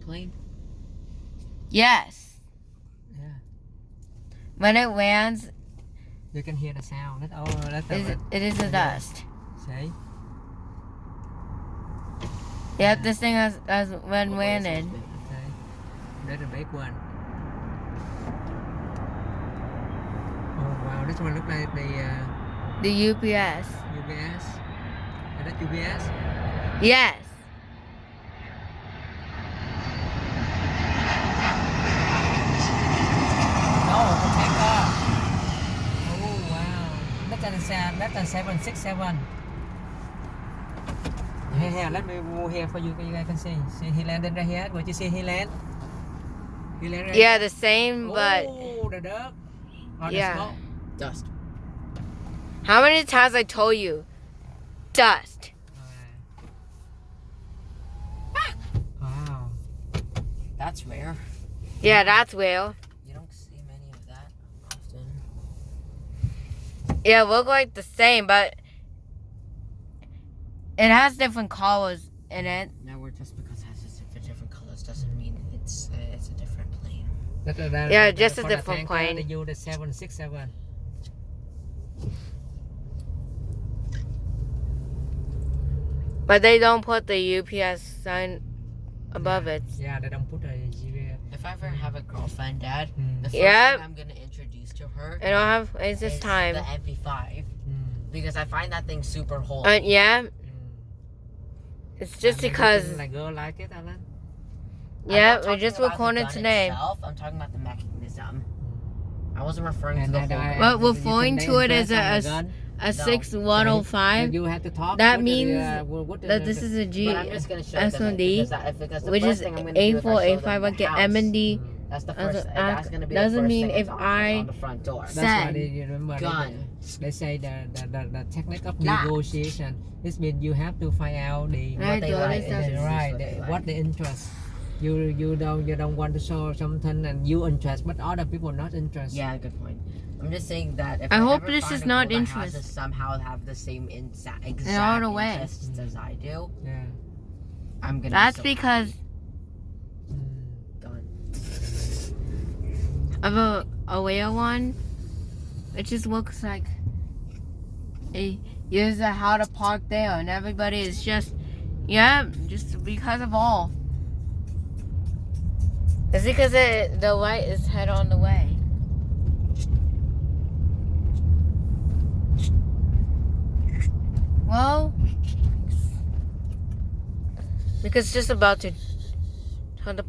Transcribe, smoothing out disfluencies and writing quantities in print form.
plane? Yes. Yeah. When it lands, You can hear the sound. it is a dust. See? Yep, this thing has when landed. Okay. That's a big one. Oh wow, this one looks like The UPS. UPS. Is that UPS? Yes. No, the tanker. Oh wow. That's a 767. Here, let me move here for you guys can see. See, he landed right here. What you see he land? He landed right Yeah, here. the same, but Oh, the dust. Oh, the yeah. smoke. Dust. How many times I told you? Dust. Wow. That's rare. Yeah, that's real. You don't see many of that often. Yeah, it look like the same, but it has different colors in it. Now, just because it has different colors doesn't mean it's a different plane. Yeah, just a for the different tanker, plane. They use the 767. But they don't put the UPS sign above it. Yeah, they don't put a GPS. If I ever have a girlfriend, Dad, the first Yep. thing I'm gonna introduce to her I don't have. It's this is time. the MP5 because I find that thing super whole. Yeah. It's just because. Like girl like it, Alan. Yeah, we're just recording today. I'm talking about the mechanism. I wasn't referring to And the that whole. I- But you referring can to it impress as on the gun. a 6105, You have to talk. that what means what that this is a G But I'm just gonna show S them and it D, because the which first is thing I'm gonna do if I A4, show A5. them I the get house, M and D. That's the As first. a- That's gonna be doesn't the first mean thing if that's I on the front door. That's why said you remember gun. they say the technique of Nah. negotiation. This means you have to find out the Right, they so like. this is- what the interest. You don't want to show something and you interest, but other people not interested. Yeah, good point. I'm just saying that if I hope ever this find is a not girl that interest. has to somehow have the same exact all the way. interests as I do, Yeah. I'm gonna. That's be so because done. of a real one. It just looks like a here's how to park there, and everybody is just just because of all. It's because the light is head on the way. Well, because it's just about to turn the